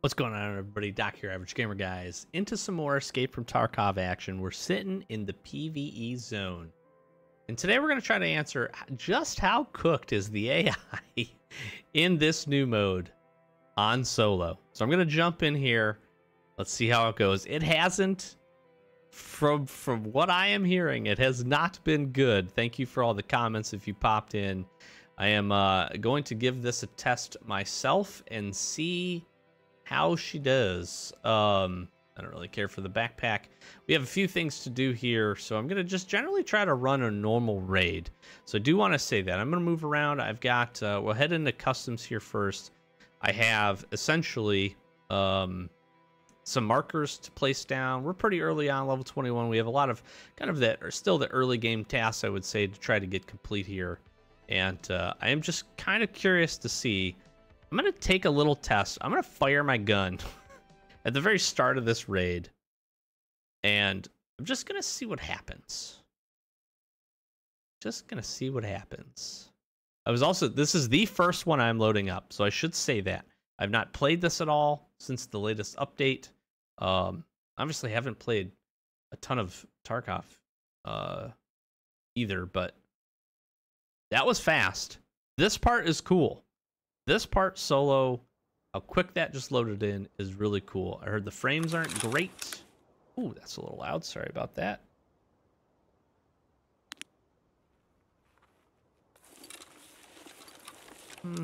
What's going on, everybody? Doc here, Average Gamer Guys. Into some more Escape from Tarkov action. We're sitting in the PvE zone. And today we're going to try to answer just how cooked is the AI in this new mode on solo. So I'm going to jump in here. Let's see how it goes. It hasn't, from what I am hearing, it has not been good. Thank you for all the comments if you popped in. I am going to give this a test myself and see how she does. I don't really care for the backpack. We have a few things to do here, so I'm gonna just generally try to run a normal raid. So I do want to say that I'm gonna move around. I've got we'll head into customs here first. I have essentially some markers to place down. We're pretty early on, level 21. We have a lot of kind of that, or still the early game tasks, I would say, to try to get complete here. And I am just kind of curious to see. I'm going to take a little test. I'm going to fire my gun at the very start of this raid. And I'm just going to see what happens. Just going to see what happens. This is the first one I'm loading up, so I should say that. I've not played this at all since the latest update. Obviously haven't played a ton of Tarkov either, but that was fast. This part is cool. This part solo, how quick that just loaded in is really cool. I heard the frames aren't great. Ooh, that's a little loud. Sorry about that.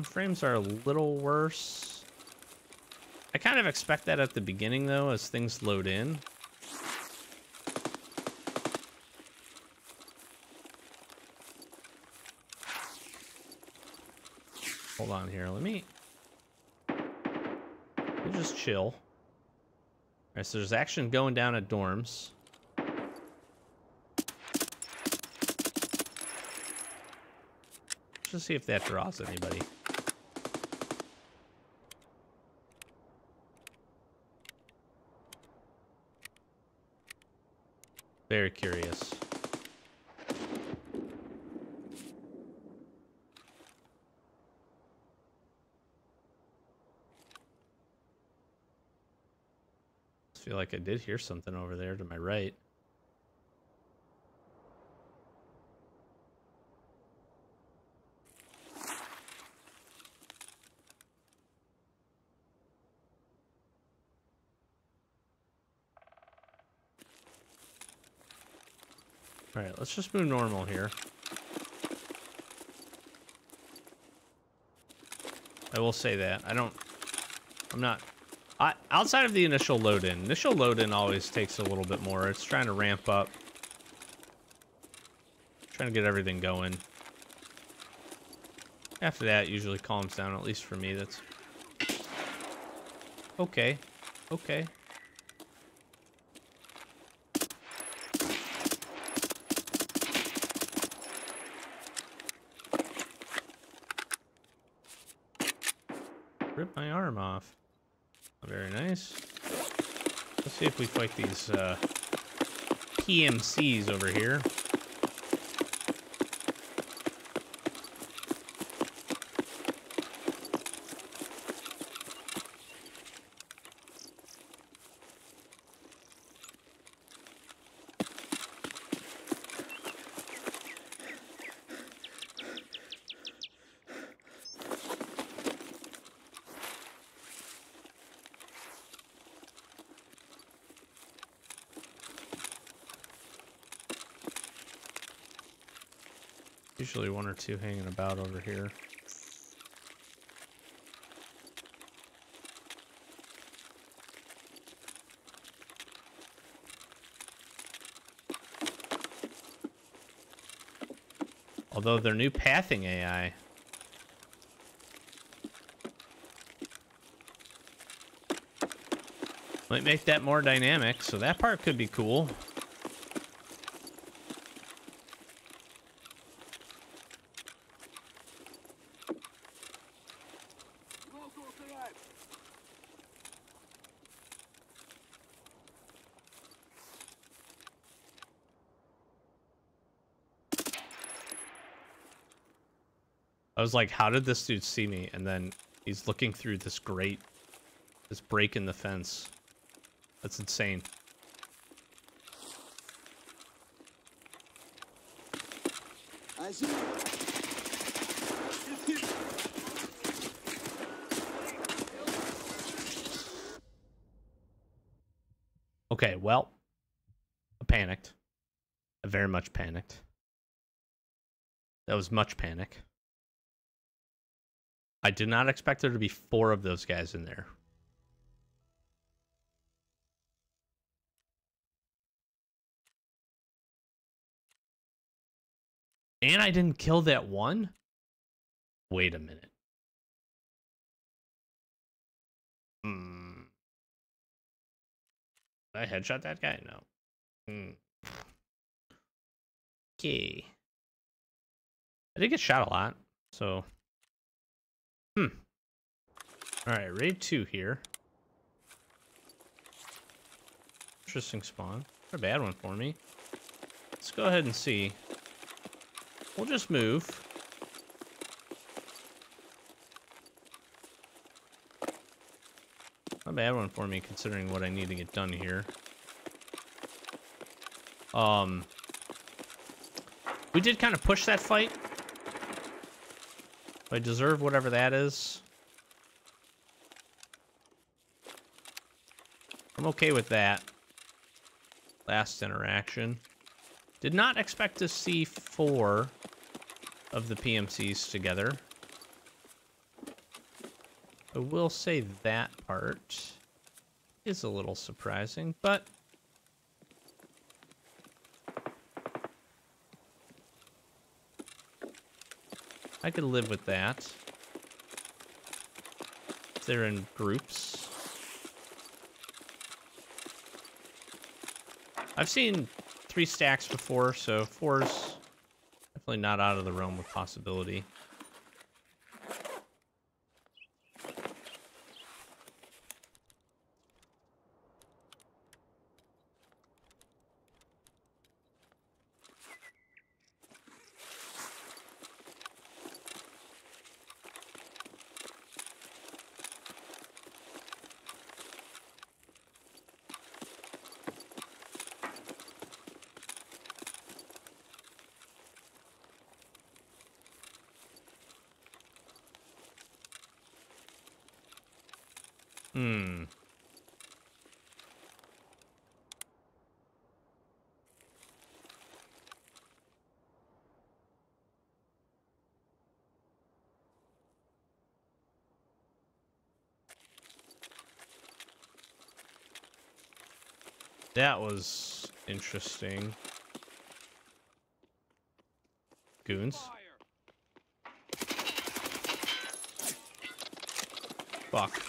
Frames are a little worse. I kind of expect that at the beginning, though, as things load in. Hold on here. Let me just chill. All right, so there's action going down at dorms. Let's just see if that draws anybody. Very curious. I feel like I did hear something over there to my right. All right, let's just move normal here. I will say that I'm not outside of the initial load-in. Initial load-in always takes a little bit more. It's trying to ramp up. Trying to get everything going. After that, it usually calms down, at least for me. That's okay. Okay. Rip my arm off. Very nice. Let's see if we fight these PMCs over here. Usually one or two hanging about over here. Although their new pathing AI might make that more dynamic, so that part could be cool. I was like, how did this dude see me? And then he's looking through this grate. Just breaking the fence. That's insane. I see. Okay, well, I panicked. I very much panicked. That was much panic. I did not expect there to be 4 of those guys in there. And I didn't kill that one? Wait a minute. Did I headshot that guy? No. Okay. I did get shot a lot, so... Alright, raid 2 here. Interesting spawn. Not a bad one for me. Let's go ahead and see. We'll just move. Not a bad one for me, considering what I need to get done here. We did kind of push that fight. I deserve whatever that is. I'm okay with that. Last interaction. Did not expect to see 4 of the PMCs together. I will say that part is a little surprising, but I could live with that. If they're in groups. I've seen 3 stacks before, so 4's definitely not out of the realm of possibility. That was interesting. Goons. Fuck.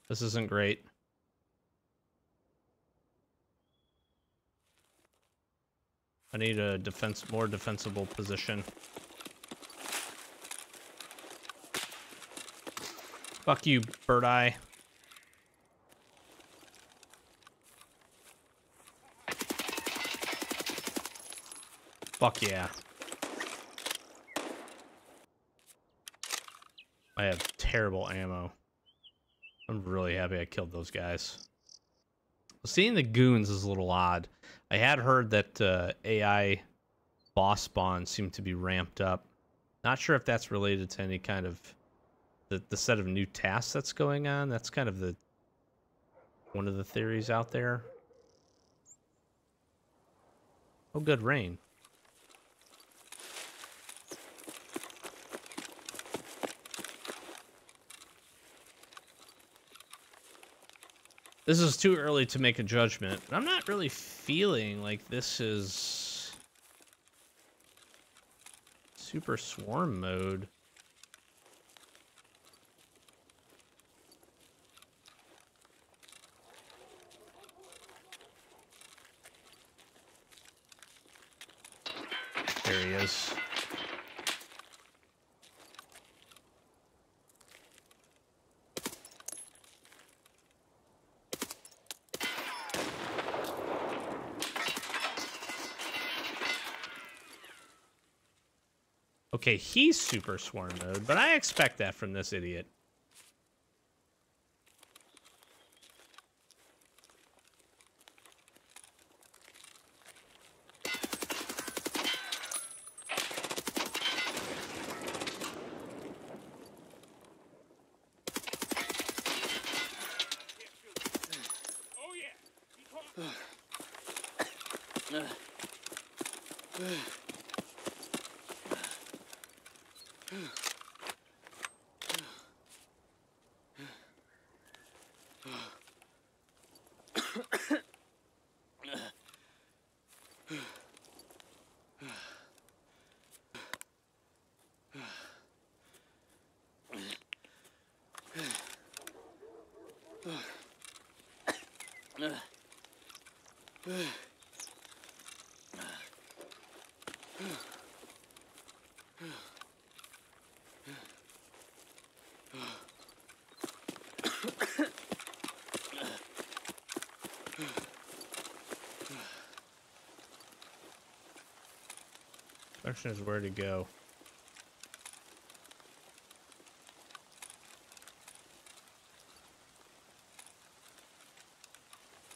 This isn't great. I need a more defensible position. Fuck you, Bird Eye. Fuck yeah. I have terrible ammo. I'm really happy I killed those guys. Seeing the goons is a little odd. I had heard that AI boss spawns seem to be ramped up. Not sure if that's related to any kind of the set of new tasks that's going on. That's kind of one of the theories out there. Oh, good rain. This is too early to make a judgment, but I'm not really feeling like this is super swarm mode. There he is. Okay, he's super swarm mode, but I expect that from this idiot. Question is where to go.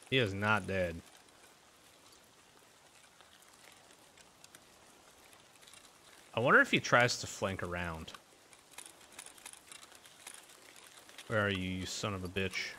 He is not dead. I wonder if he tries to flank around. Where are you, you son of a bitch?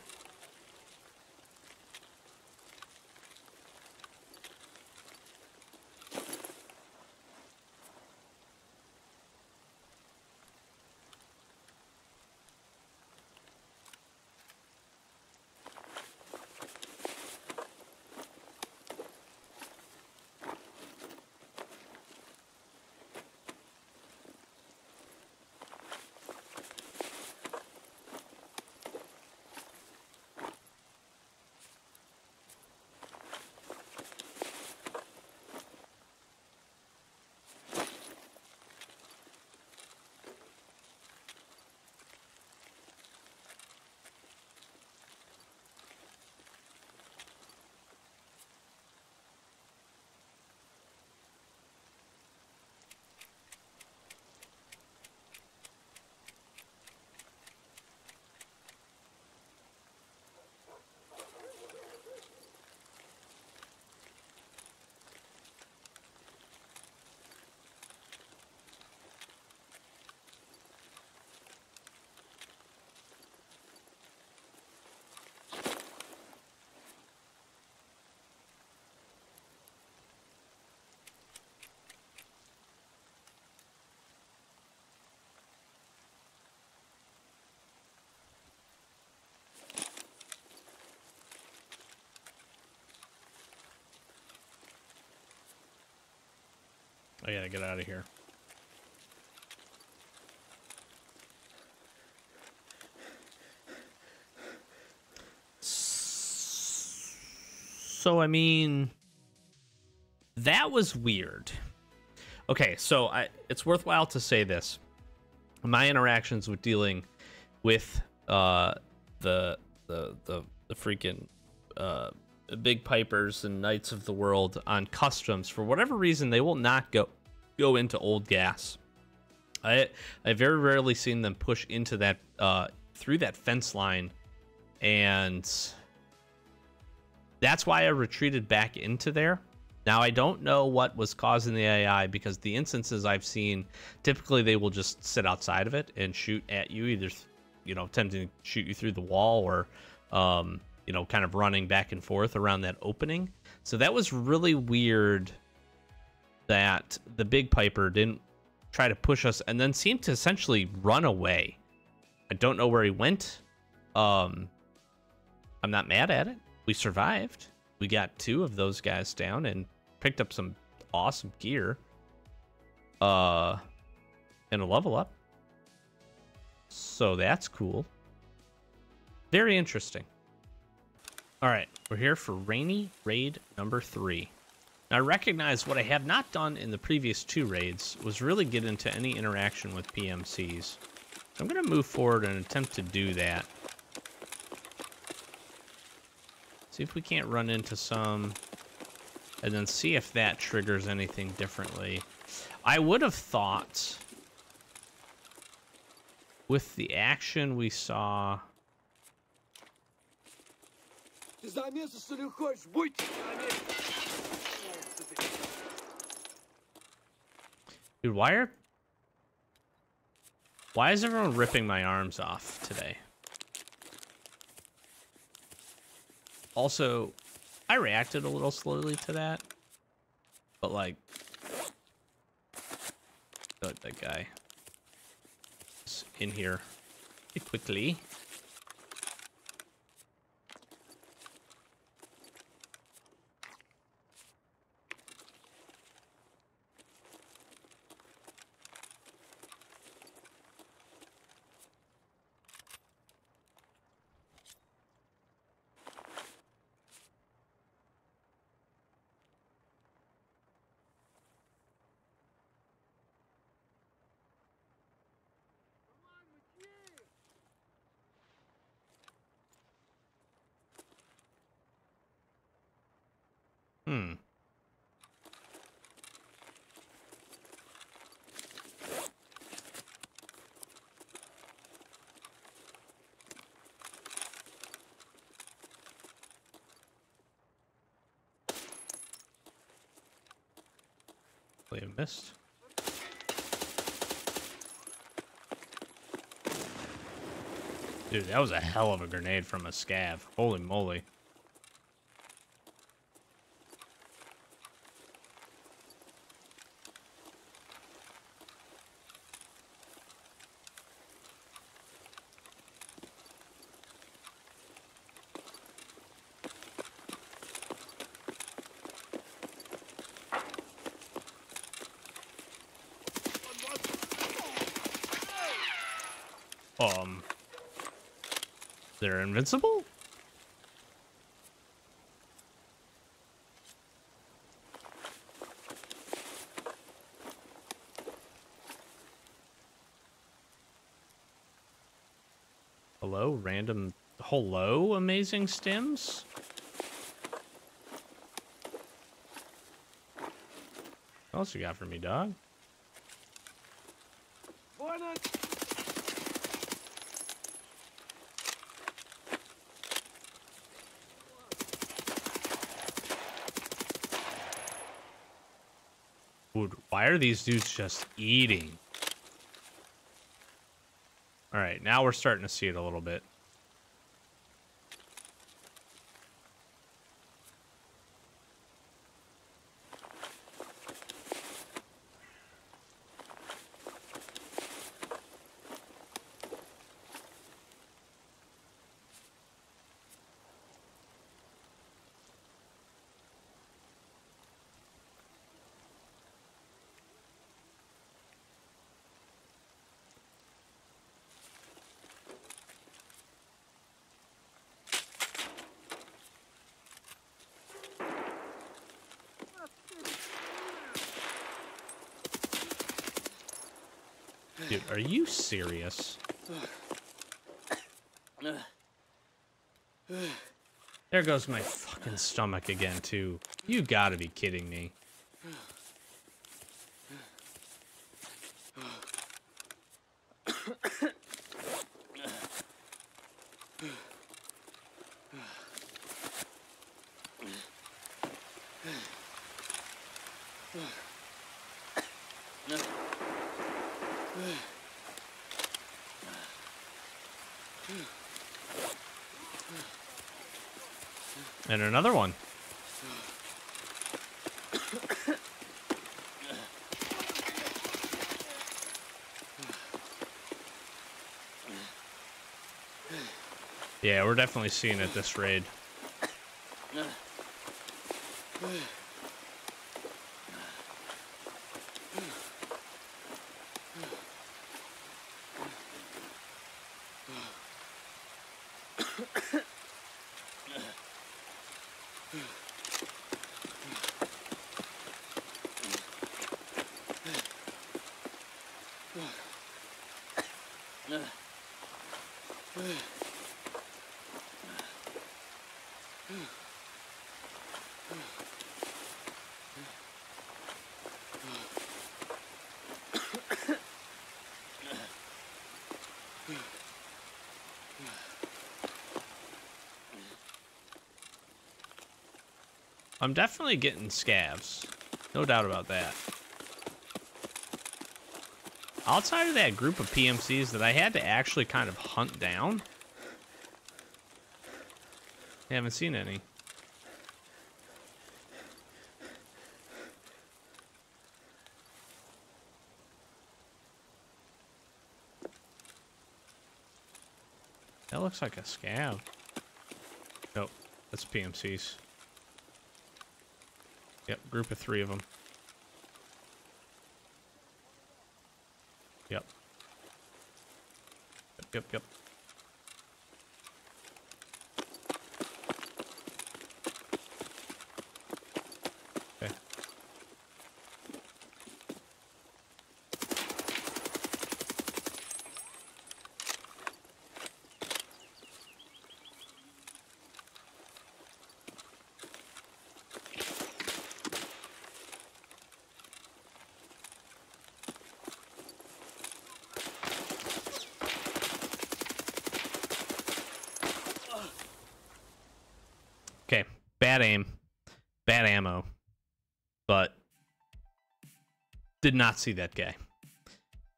I gotta get out of here. So, I mean, that was weird. Okay, so it's worthwhile to say this. My interactions with dealing with the freaking big pipers and knights of the world on customs, for whatever reason, they will not go into old gas. I very rarely seen them push into that through that fence line, and that's why I retreated back into there. Now, I don't know what was causing the AI, because the instances I've seen, typically they will just sit outside of it and shoot at you, either, you know, attempting to shoot you through the wall, or you know, kind of running back and forth around that opening. So that was really weird that the big piper didn't try to push us and then seemed to essentially run away. I don't know where he went. I'm not mad at it. We survived. We got 2 of those guys down and picked up some awesome gear. And a level up. So that's cool. Very interesting. All right, we're here for Rainy Raid number 3. Now, I recognize what I have not done in the previous 2 raids was really get into any interaction with PMCs. I'm going to move forward and attempt to do that. See if we can't run into some, and then see if that triggers anything differently. I would have thought with the action we saw. Dude, why is everyone ripping my arms off today? Also, I reacted a little slowly to that, but like, that guy is in here quickly. Hmm. I missed. Dude, that was a hell of a grenade from a scav. Holy moly. They're invincible? Hello, random. Hello, amazing stims? What else you got for me, dog? Dude, why are these dudes just eating? All right, now we're starting to see it a little bit. Dude, are you serious? There goes my fucking stomach again, too. You gotta be kidding me. And another one. Yeah, we're definitely seeing it this raid. I'm definitely getting scavs. No doubt about that. Outside of that group of PMCs that I had to actually kind of hunt down, I haven't seen any. That looks like a scav. Nope, that's PMCs. Yep, group of 3 of them. Yep. Yep. Okay. Okay, bad aim, bad ammo, but did not see that guy.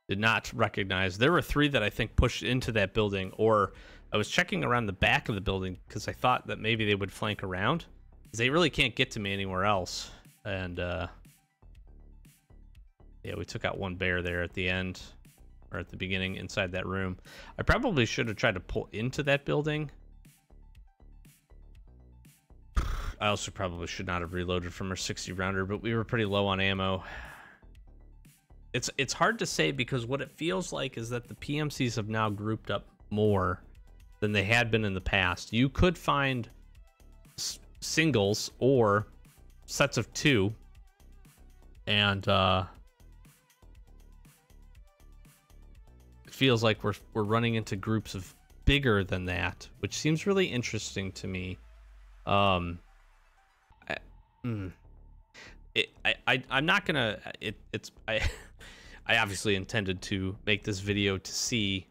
Did not recognize. There were 3 that I think pushed into that building, or I was checking around the back of the building because I thought that maybe they would flank around. They really can't get to me anywhere else. And yeah, we took out 1 bear there at the end, or at the beginning inside that room. I probably should have tried to pull into that building. I also probably should not have reloaded from our 60 rounder, but we were pretty low on ammo. It's hard to say because what it feels like is that the PMCs have now grouped up more than they had been in the past. You could find singles or sets of 2, and it feels like we're running into groups of bigger than that, which seems really interesting to me. I'm not gonna. I obviously intended to make this video to see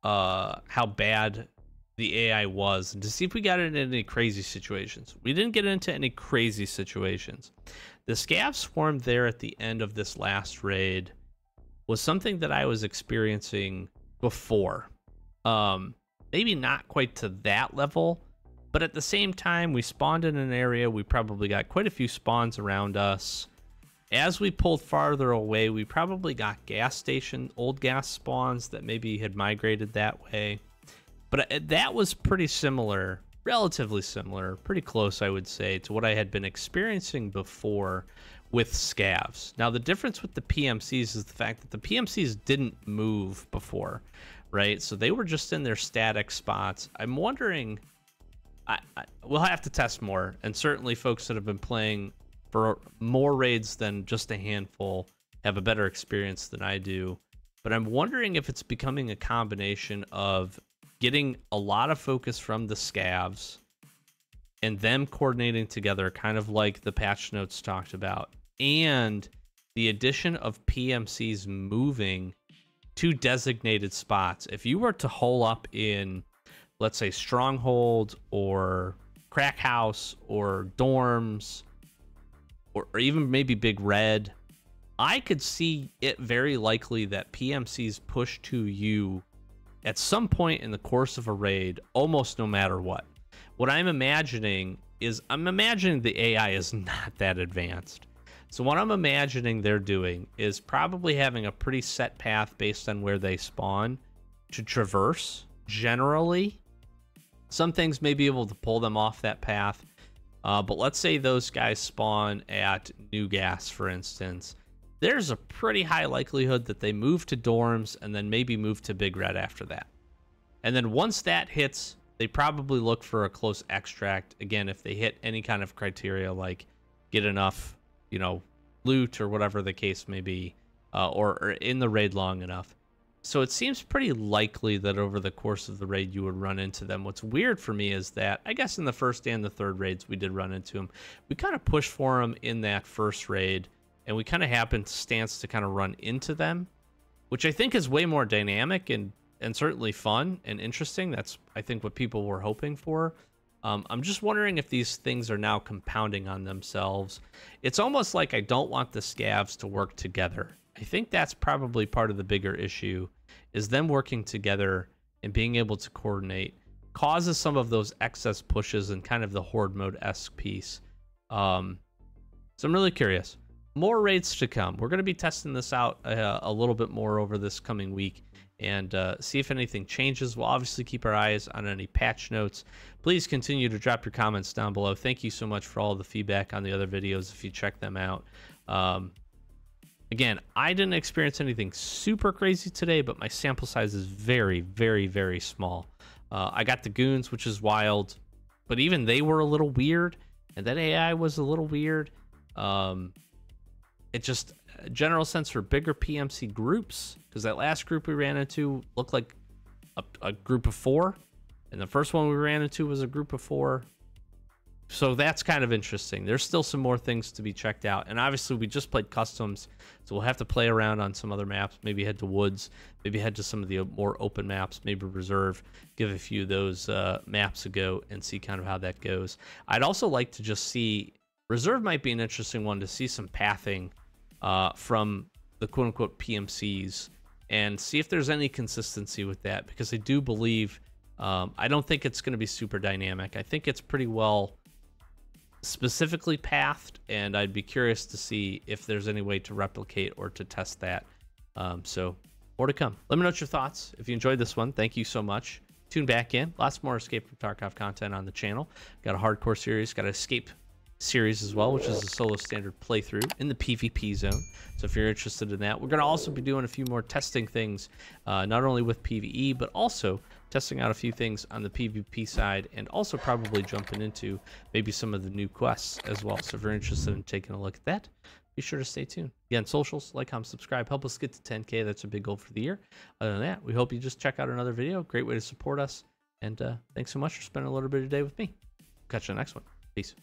how bad the AI was and to see if we got into any crazy situations. We didn't get into any crazy situations. The scav swarm there at the end of this last raid was something that I was experiencing before. Maybe not quite to that level, but at the same time, we spawned in an area. We probably got quite a few spawns around us. As we pulled farther away, we probably got old gas spawns that maybe had migrated that way. But that was pretty similar, relatively similar, pretty close, I would say, to what I had been experiencing before with scavs. Now, the difference with the PMCs is the fact that the PMCs didn't move before, right? So they were just in their static spots. I'm wondering, we'll have to test more, and certainly folks that have been playing for more raids than just a handful have a better experience than I do. But I'm wondering if it's becoming a combination of getting a lot of focus from the scavs and them coordinating together, kind of like the patch notes talked about, and the addition of PMCs moving to designated spots. If you were to hole up in, let's say, Stronghold or Crack House or Dorms, or even maybe Big Red, I could see it very likely that PMCs push to you at some point in the course of a raid, almost no matter what. What I'm imagining is, I'm imagining the AI is not that advanced. So what I'm imagining they're doing is probably having a pretty set path based on where they spawn to traverse, generally. Some things may be able to pull them off that path. But let's say those guys spawn at New Gas, for instance. There's a pretty high likelihood that they move to Dorms and then maybe move to Big Red after that. And then once that hits, they probably look for a close extract. Again, if they hit any kind of criteria like get enough, loot or whatever the case may be, or in the raid long enough. So it seems pretty likely that over the course of the raid you would run into them. What's weird for me is that, I guess in the first and the third raids we did run into them. We kind of pushed for them in that first raid, and we kind of happened to kind of run into them, which I think is way more dynamic and certainly fun and interesting. That's, I think, what people were hoping for. I'm just wondering if these things are now compounding on themselves. It's almost like I don't want the scavs to work together. I think that's probably part of the bigger issue, is them working together and being able to coordinate causes some of those excess pushes and kind of the horde mode-esque piece. So I'm really curious. More raids to come. We're going to be testing this out a little bit more over this coming week and see if anything changes. We'll obviously keep our eyes on any patch notes. Please continue to drop your comments down below. Thank you so much for all the feedback on the other videos if you check them out. Again, I didn't experience anything super crazy today, but my sample size is very, very, very small. I got the goons, which is wild, but even they were a little weird, and that AI was a little weird. It just a general sense for bigger PMC groups, because that last group we ran into looked like a group of 4, and the first one we ran into was a group of 4. So that's kind of interesting. There's still some more things to be checked out, and obviously we just played customs, so we'll have to play around on some other maps. Maybe head to woods, maybe head to some of the more open maps, maybe reserve, give a few of those maps a go and see kind of how that goes. I'd also like to just see reserve. Might be an interesting one to see some pathing from the quote-unquote PMCs and see if there's any consistency with that, because I do believe I don't think it's going to be super dynamic. I think it's pretty well specifically pathed, and I'd be curious to see if there's any way to replicate or to test that. So more to come. Let me know what your thoughts. If you enjoyed this one, thank you so much. Tune back in. Lots more Escape from Tarkov content on the channel. Got a hardcore series, got an Escape series as well, which is a solo standard playthrough in the PvP zone. So if you're interested in that, we're going to also be doing a few more testing things, not only with PvE, but also testing out a few things on the PvP side, and also probably jumping into maybe some of the new quests as well. So if you're interested in taking a look at that, be sure to stay tuned. Again, socials, like, comment, subscribe, help us get to 10K. That's a big goal for the year. Other than that, we hope you just check out another video. Great way to support us. And thanks so much for spending a little bit of your day with me. Catch you on the next one. Peace.